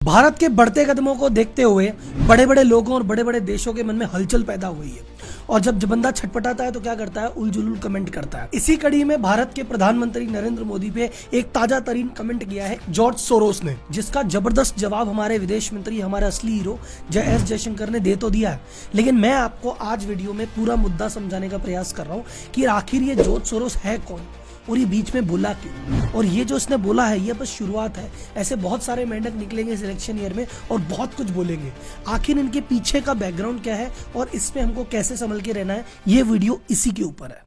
भारत के बढ़ते कदमों को देखते हुए बड़े बड़े लोगों और बड़े बड़े देशों के मन में हलचल पैदा हुई है और जब बंदा छटपटाता है तो क्या करता है, उलझुल कमेंट करता है। इसी कड़ी में भारत के प्रधानमंत्री नरेंद्र मोदी पे एक ताजा तरीन कमेंट किया है जॉर्ज सोरोस ने, जिसका जबरदस्त जवाब हमारे विदेश मंत्री, हमारे असली हीरो एस जयशंकर ने दे तो दिया है। लेकिन मैं आपको आज वीडियो में पूरा मुद्दा समझाने का प्रयास कर रहा हूँ कि आखिर ये जॉर्ज सोरोस है कौन और ये बीच में बोला क्यों, और ये जो इसने बोला है ये बस शुरुआत है। ऐसे बहुत सारे मेंढक निकलेंगे सिलेक्शन ईयर में और बहुत कुछ बोलेंगे। आखिर इनके पीछे का बैकग्राउंड क्या है और इसमें हमको कैसे संभल के रहना है, ये वीडियो इसी के ऊपर है।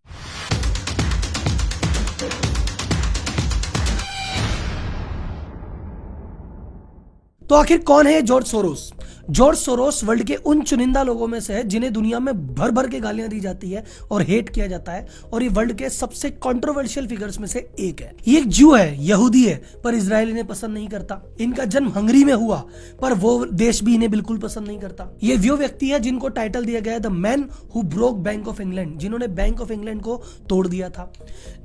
तो आखिर कौन है George Soros? George Soros world के उन चुनिंदा लोगों में से है जिन्हें दुनिया में भर भर के गालियां दी जाती है और हेट किया जाता है, और ये वर्ल्ड के सबसे कंट्रोवर्शियल फिगर्स में से एक है। ये एक ज्यू है, यहूदी है, पर इजराइल इन्हें पसंद नहीं करता। इनका जन्म हंगरी में हुआ, पर वो देश भी इन्हें बिल्कुल पसंद नहीं करता। ये वो व्यक्ति है जिनको टाइटल दिया गया है the man who broke bank of England, जिन्होंने बैंक ऑफ इंग्लैंड को तोड़ दिया था,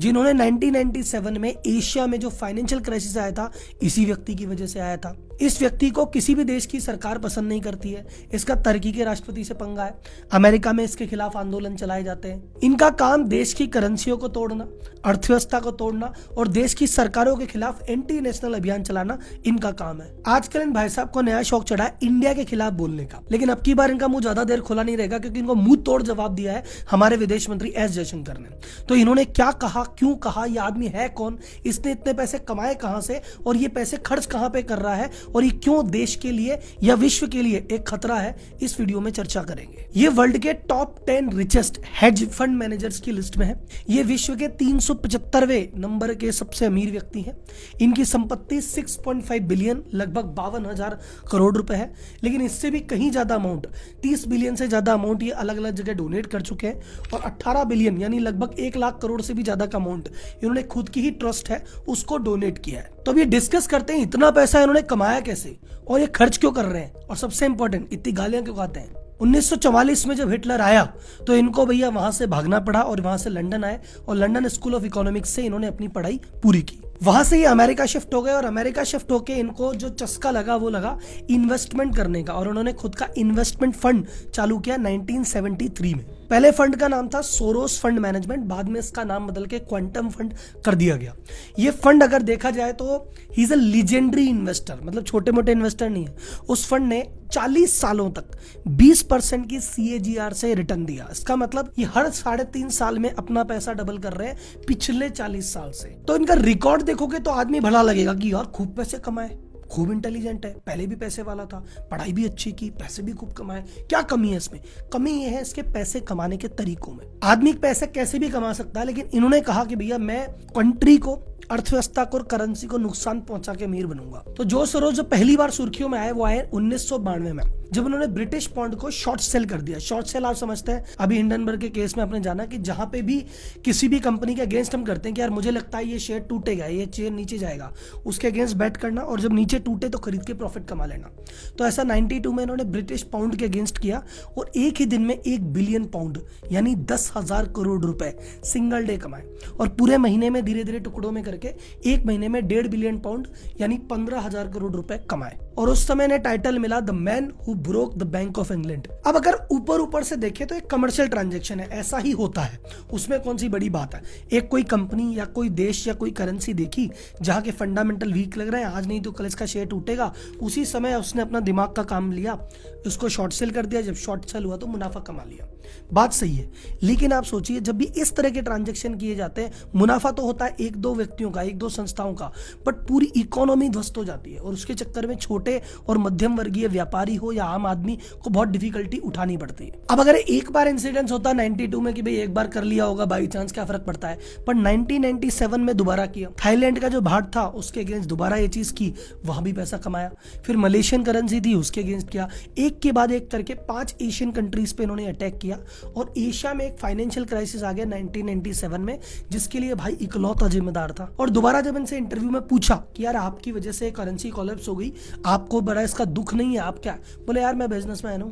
जिन्होंने 1997 में एशिया में जो फाइनेंशियल क्राइसिस आया था इसी व्यक्ति की वजह से आया था। इस व्यक्ति को किसी भी देश की सरकार पसंद नहीं करती है। इसका तुर्की के राष्ट्रपति से पंगा है। अमेरिका में इसके खिलाफ आंदोलन चलाए जाते हैं। इनका काम देश की करेंसियों को तोड़ना, अर्थव्यवस्था को तोड़ना और देश की सरकारों के खिलाफ एंटी नेशनल अभियान चलाना इनका काम है। आजकल इन भाई साहब को नया शौक चढ़ा है इंडिया के खिलाफ बोलने का, लेकिन अब की बार इनका मुंह ज्यादा देर खुला नहीं रहेगा क्योंकि इनको मुंह तोड़ जवाब दिया है हमारे विदेश मंत्री एस जयशंकर ने। तो इन्होंने क्या कहा, क्यों कहा, यह आदमी है कौन, इसने इतने पैसे कमाए कहां से और ये पैसे खर्च कहां पे कर रहा है, और ये क्यों देश के लिए या विश्व के लिए एक खतरा है, इस वीडियो में चर्चा करेंगे। ये वर्ल्ड के top 10 richest hedge fund managers की लिस्ट में है। ये विश्व के 375वें नंबर के सबसे अमीर व्यक्ति हैं। इनकी संपत्ति 6.5 बिलियन, लगभग 52,000 करोड़ रुपए है। लेकिन इससे भी कहीं ज्यादा अमाउंट, 30 बिलियन से ज्यादा अमाउंट ये अलग अलग जगह डोनेट कर चुके हैं, और 18 बिलियन यानी लगभग 1 लाख करोड़ से भी ज्यादा का अमाउंट इन्होंने खुद की ही ट्रस्ट है उसको डोनेट किया है। तो अब ये डिस्कस करते हैं इतना पैसा इन्होंने कमाया कैसे और ये खर्च क्यों कर रहे हैं, और सबसे इंपॉर्टेंट इतनी गालियां क्यों खाते हैं। 1944 में जब हिटलर आया तो इनको भैया वहां से भागना पड़ा और वहां से लंदन आए और लंदन स्कूल ऑफ इकोनॉमिक्स से इन्होंने अपनी पढ़ाई पूरी की। वहां से ये अमेरिका शिफ्ट हो गए और अमेरिका शिफ्ट होके इनको जो चस्का लगा वो लगा इन्वेस्टमेंट करने का, और उन्होंने खुद का इन्वेस्टमेंट फंड चालू किया 1973 में। पहले फंड का नाम था सोरोस फंड मैनेजमेंट, बाद में इसका नाम बदल के क्वांटम फंड कर दिया गया। ये फंड अगर देखा जाए तो he is a legendary investor, मतलब छोटे मोटे इन्वेस्टर नहीं है। उस फंड ने 40 सालों तक 20% की CAGR से रिटर्न दिया। इसका मतलब ये हर 3.5 साल में अपना पैसा डबल कर रहे हैं पिछले 40 साल से। तो इनका रिकॉर्ड देखोगे तो आदमी भला लगेगा कि यार खूब पैसे कमाए, खूब इंटेलिजेंट है, पहले भी पैसे वाला था, पढ़ाई भी अच्छी की, पैसे भी खूब कमाए। क्या कमी है इसमें? कमी ये है इसके पैसे कमाने के तरीकों में। आदमी पैसे कैसे भी कमा सकता है, लेकिन इन्होंने कहा कि भैया मैं कंट्री को, अर्थव्यवस्था को और करेंसी को नुकसान पहुंचा के अमीर बनूंगा। तो जो सरोज जो पहली बार सुर्खियों में आए वो आए 1992 में, जब उन्होंने ब्रिटिश पाउंड को शॉर्ट सेल कर दिया। शॉर्ट सेल आप समझते हैं, अभी हिंडनबर्ग के केस में आपने जाना कि जहां पे भी किसी भी कंपनी के अगेंस्ट हम करते हैं कि यार मुझे लगता है ये शेयर टूटेगा, ये शेयर नीचे जाएगा, उसके अगेंस्ट बैट करना, और जब नीचे टूटे तो खरीद के प्रॉफिट कमा लेना। तो ऐसा 92 में इन्होंने ब्रिटिश पाउंड के अगेंस्ट किया और एक ही दिन में 1 बिलियन पाउंड यानी 10,000 करोड़ रुपए सिंगल डे कमाए, और पूरे महीने में धीरे धीरे टुकड़ों में करके एक महीने में 1.5 बिलियन पाउंड यानी 15,000 करोड़ रुपए कमाए, और उस समय ने टाइटल मिला the man who broke the bank of England. अब अगर ऊपर से देखें तो एक कमर्शियल ट्रांजैक्शन है, ऐसा ही होता है, उसमें कौन सी बड़ी बात है। एक कोई कंपनी या कोई देश या कोई करेंसी देखी जहां के फंडामेंटल वीक लग रहे हैं, आज नहीं तो कल इसका शेयर टूटेगा, उसी समय उसने अपना दिमाग का काम लिया, उसको शॉर्ट सेल कर दिया, जब शॉर्ट सेल हुआ तो मुनाफा कमा लिया। बात सही है, लेकिन आप सोचिए जब भी इस तरह के ट्रांजैक्शन किए जाते हैं, मुनाफा तो होता है 1-2 व्यक्तियों का, 1-2 संस्थाओं का, बट पूरी इकोनॉमी ध्वस्त हो जाती है, और उसके चक्कर में छोटे और मध्यम वर्गीय व्यापारी हो या आम आदमी को बहुत डिफिकल्टी उठानी पड़ती है। अब अगर एक बार इंसिडेंस होता 92 में कि भाई एक बार कर लिया होगा बाई चांस, क्या फर्क पड़ता है, पर 1997 में दोबारा किया। थाईलैंड का जो भाट था उसके अगेंस्ट दोबारा ये चीज की, वहां भी पैसा कमाया। फिर मलेशियन करेंसी थी उसके अगेंस्ट किया। एक के बाद एक करके 5 एशियन कंट्रीज पे इन्होंने अटैक किया, और एशिया में एक फाइनेंशियल क्राइसिस आ गया 1997 में, जिसके लिए भाई इकलौता जिम्मेदार था। और दोबारा जब इनसे इंटरव्यू में पूछा कि यार आपकी वजह से करेंसी कोलैप्स हो गई, आपको बड़ा इसका दुख नहीं है, आप क्या? बोले यार मैं बिजनेसमैन हूं,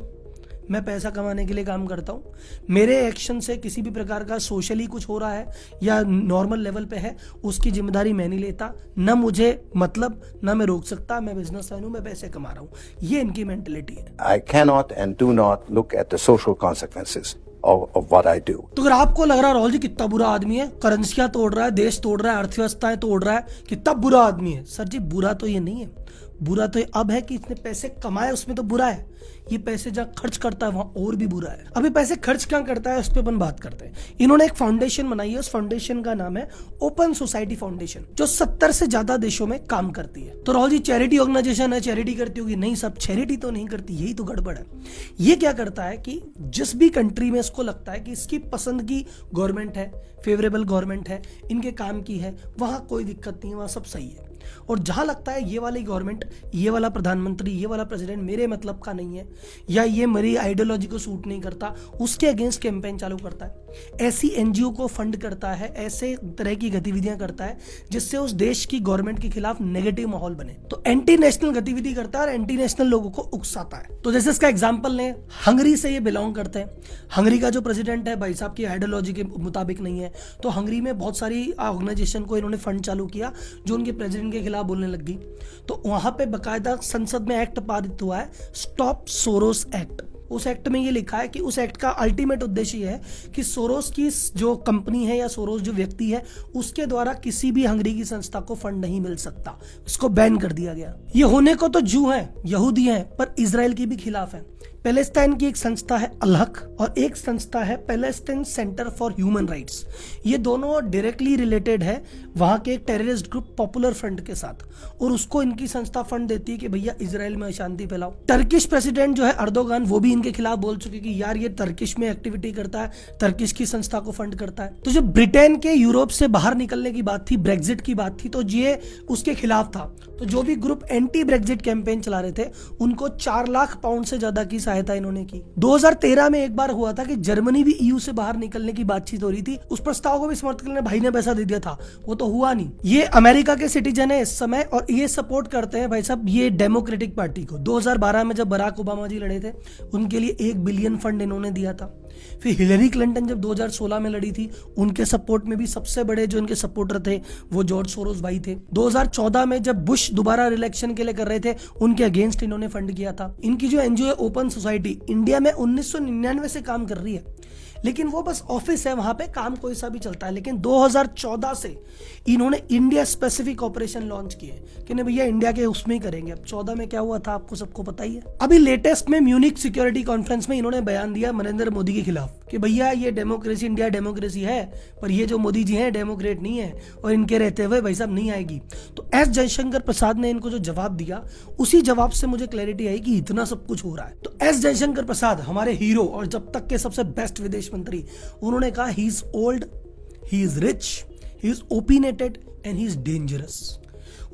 मैं पैसा कमाने के लिए काम करता हूँ, मेरे एक्शन से किसी भी प्रकार का सोशली कुछ हो रहा है या नॉर्मल लेवल पे है, उसकी जिम्मेदारी मैं नहीं लेता, ना मुझे मतलब, ना मैं रोक सकता, मैं बिजनेसमैन हूँ, मैं पैसे कमा रहा हूँ। ये इनकी मेंटेलिटी है। I cannot and do not look at the social consequences of what I do. तो अगर आपको लग रहा है राहुल जी कितना बुरा आदमी है, करेंसियां तोड़ रहा है, देश तोड़ रहा है, अर्थव्यवस्थाएं तोड़ रहा है, कितना बुरा आदमी है, सर जी बुरा तो ये नहीं है। बुरा तो ये अब है कि इसने पैसे कमाए, उसमें तो बुरा है। ये पैसे जहाँ खर्च करता है वहां और भी बुरा है। अभी पैसे खर्च क्या करता है उस पर अपन बात करते हैं। इन्होंने एक फाउंडेशन बनाई है, उस फाउंडेशन का नाम है ओपन सोसाइटी फाउंडेशन, जो 70 से ज्यादा देशों में काम करती है। तो राहुल जी चैरिटी ऑर्गेनाइजेशन है, चैरिटी करती होगी, नहीं सब चैरिटी तो नहीं करती, यही तो गड़बड़ है। ये क्या करता है कि जिस भी कंट्री में इसको लगता है कि इसकी पसंद की गवर्नमेंट है, फेवरेबल गवर्नमेंट है, इनके काम की है, वहां कोई दिक्कत नहीं है, वहां सब सही है। और जहां लगता है ये वाली गवर्नमेंट, ये वाला प्रधानमंत्री, ये वाला प्रेसिडेंट मेरे मतलब का नहीं है, या ये मेरी आइडियोलॉजी को सूट नहीं करता, उसके अगेंस्ट कैंपेन चालू करता है। ऐसी एनजीओ को फंड करता है, ऐसे तरह की गतिविधियां करता है जिससे उस देश की गवर्नमेंट के खिलाफ नेगेटिव माहौल बने। तो एंटी नेशनल गतिविधि करता है और एंटी नेशनल लोगों को उकसाता है। तो जैसे इसका एग्जाम्पल लें, हंगरी से ये बिलोंग करते हैं। हंगरी का जो प्रेसिडेंट है भाई साहब की आइडियोलॉजी के मुताबिक नहीं है, तो हंगरी में बहुत सारी ऑर्गेनाइजेशन को इन्होंने फंड चालू किया जो उनके प्रेसिडेंट के खिलाफ बोलने लग गई। तो वहां पे बकायदा संसद में एक्ट पारित हुआ है, स्टॉप सोरोस एक्ट। उस एक्ट में ये लिखा है कि उस एक्ट का अल्टीमेट उद्देश्य ये है कि सोरोस की जो कंपनी है या सोरोस जो व्यक्ति है उसके द्वारा किसी भी हंगरी की संस्था को फंड नहीं मिल सकता, इसको बैन कर दिया गया। ये होने को तो जू हैं, यहूदी हैं, पर इजराइल के भी खिलाफ है। पैलेस्टाइन की एक संस्था है अल-हक और एक संस्था है Palestine centre for human rights. ये दोनों डायरेक्टली रिलेटेड है वहां के टेररिस्ट ग्रुप पॉपुलर फ्रंट के साथ, और उसको इनकी संस्था फंड देती है कि भैया इजराइल में अशांति फैलाओ। टर्किश प्रेसिडेंट जो है अर्दोगान, वो भी इनके खिलाफ बोल चुके कि यार ये टर्किश में एक्टिविटी करता है, टर्किश की संस्था को फंड करता है। तो जब ब्रिटेन के यूरोप से बाहर निकलने की बात थी, ब्रेक्जिट की बात थी, तो ये उसके खिलाफ था। तो जो भी ग्रुप एंटी ब्रेक्जिट कैंपेन चला रहे थे उनको 4 लाख पाउंड से ज्यादा की सहायता इन्होंने की। 2013 में एक बार हुआ था कि जर्मनी भी ईयू से बाहर निकलने की बातचीत हो रही थी, उस प्रस्ताव को भी समर्थन करने भाई ने पैसा दे दिया था, वो तो हुआ नहीं। ये अमेरिका के सिटीजन है इस समय और ये सपोर्ट करते हैं भाई साहब ये डेमोक्रेटिक पार्टी को। 2012 में जब बराक ओबामा जी लड़े थे उनके लिए 1 बिलियन फंड इन्होंने दिया था। फिर हिलरी क्लिंटन जब 2016 में लड़ी थी उनके सपोर्ट में भी सबसे बड़े जो इनके सपोर्टर थे वो जॉर्ज सोरोस भाई थे। 2014 में जब बुश दोबारा इलेक्शन के लिए कर रहे थे उनके अगेंस्ट इन्होंने फंड किया था। इनकी जो एनजीओ है ओपन सोसाइटी, इंडिया में 1999 से काम कर रही है, लेकिन वो बस ऑफिस है, वहां पे काम कोई सा भी चलता है। लेकिन 2014 से इन्होंने इंडिया स्पेसिफिक ऑपरेशन लॉन्च किए कि नहीं भैया इंडिया के उसमें ही करेंगे। अब 14 में क्या हुआ था आपको सबको पता ही है। अभी लेटेस्ट में म्यूनिक सिक्योरिटी कॉन्फ्रेंस में इन्होंने बयान दिया नरेंद्र मोदी के खिलाफ कि भैया ये डेमोक्रेसी, इंडिया डेमोक्रेसी है, पर ये जो मोदी जी हैं डेमोक्रेट नहीं है और इनके रहते हुए भाई साहब नहीं आएगी। तो एस जयशंकर प्रसाद ने इनको जो जवाब दिया उसी जवाब से मुझे क्लैरिटी आई कि इतना सब कुछ हो रहा है। तो एस जयशंकर प्रसाद हमारे हीरो और जब तक के सबसे बेस्ट विदेश मंत्री, उन्होंने कहा he is old, he is rich, he is opinionated and he is dangerous.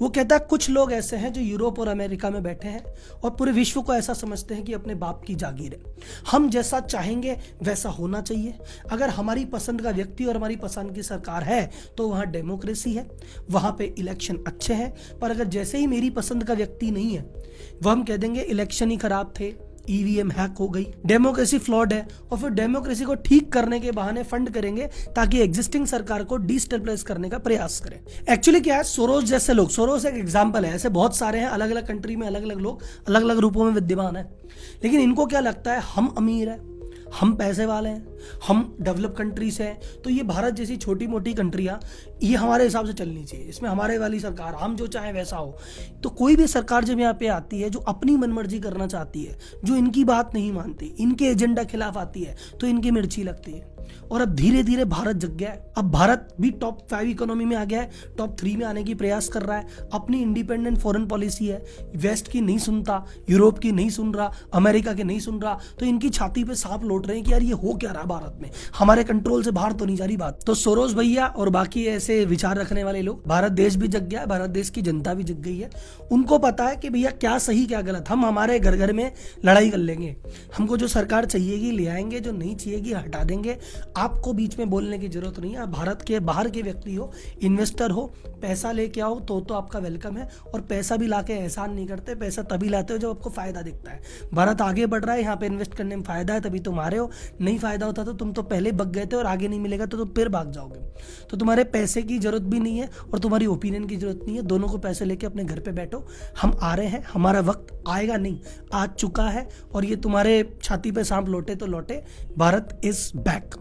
वो कहता है कुछ लोग ऐसे हैं जो यूरोप और अमेरिका में बैठे हैं और पूरे विश्व को ऐसा समझते हैं कि अपने बाप की जागीर है, हम जैसा चाहेंगे वैसा होना चाहिए। अगर हमारी पसंद का व्यक्ति और हमारी पसंद की सरकार है तो वहाँ डेमोक्रेसी है, वहाँ पे इलेक्शन अच्छे हैं। पर अगर जैसे ही मेरी पसंद का व्यक्ति नहीं है वह हम कह देंगे इलेक्शन ही खराब थे, ईवीएम हैक हो गई, डेमोक्रेसी फ्लॉड है, और फिर डेमोक्रेसी को ठीक करने के बहाने फंड करेंगे ताकि एग्जिस्टिंग सरकार को डिस्टेबलाइज करने का प्रयास करें। एक्चुअली क्या है, सोरोस जैसे लोग, सोरोस एक एग्जांपल है, ऐसे बहुत सारे हैं, अलग अलग कंट्री में अलग अलग लोग अलग अलग रूपों में विद्यमान है। लेकिन इनको क्या लगता है हम अमीर है, हम पैसे वाले हैं, हम डेवलप कंट्रीज हैं, तो ये भारत जैसी छोटी मोटी कंट्रियां ये हमारे हिसाब से चलनी चाहिए, इसमें हमारे वाली सरकार, हम जो चाहे वैसा हो। तो कोई भी सरकार जब यहाँ पे आती है जो अपनी मनमर्जी करना चाहती है, जो इनकी बात नहीं मानती, इनके एजेंडा खिलाफ आती है, तो इनकी मिर्ची लगती है। और अब धीरे धीरे भारत जग गया है, अब भारत भी टॉप 5 इकोनॉमी में आ गया है, टॉप 3 में आने की प्रयास कर रहा है। अपनी इंडिपेंडेंट फॉरेन पॉलिसी है, वेस्ट की नहीं सुनता, यूरोप की नहीं सुन रहा, अमेरिका की नहीं सुन रहा, तो इनकी छाती पे सांप लौट रहे हैं कि यार ये हो क्या रहा भारत में, हमारे कंट्रोल से बाहर तो नहीं जा रही बात। तो सोरोस भैया और बाकी ऐसे विचार रखने वाले लोग, भारत देश भी जग गया है, भारत देश की जनता भी जग गई है। उनको पता है कि भैया क्या सही क्या गलत, हम हमारे घर घर में लड़ाई कर लेंगे, हमको जो सरकार चाहिएगी ले आएंगे, जो नहीं चाहिएगी हटा देंगे, आपको बीच में बोलने की जरूरत नहीं है। आप भारत के बाहर के व्यक्ति हो, इन्वेस्टर हो, पैसा लेके आओ तो आपका वेलकम है। और पैसा भी लाके एहसान नहीं करते, पैसा तभी लाते हो जब आपको फायदा दिखता है। भारत आगे बढ़ रहा है, यहाँ पे इन्वेस्ट करने में फायदा है तभी तुम आ रहे हो। नहीं फायदा होता तो तुम तो पहले बग गए थे, और आगे नहीं मिलेगा तो तुम फिर भाग जाओगे। तो तुम्हारे पैसे की जरूरत भी नहीं है और तुम्हारी ओपिनियन की जरूरत नहीं है। दोनों को पैसे लेके अपने घर पे बैठो। हम आ रहे हैं, हमारा वक्त आएगा नहीं, आ चुका है। और ये तुम्हारे छाती पे सांप लौटे तो लौटे, भारत इज बैक।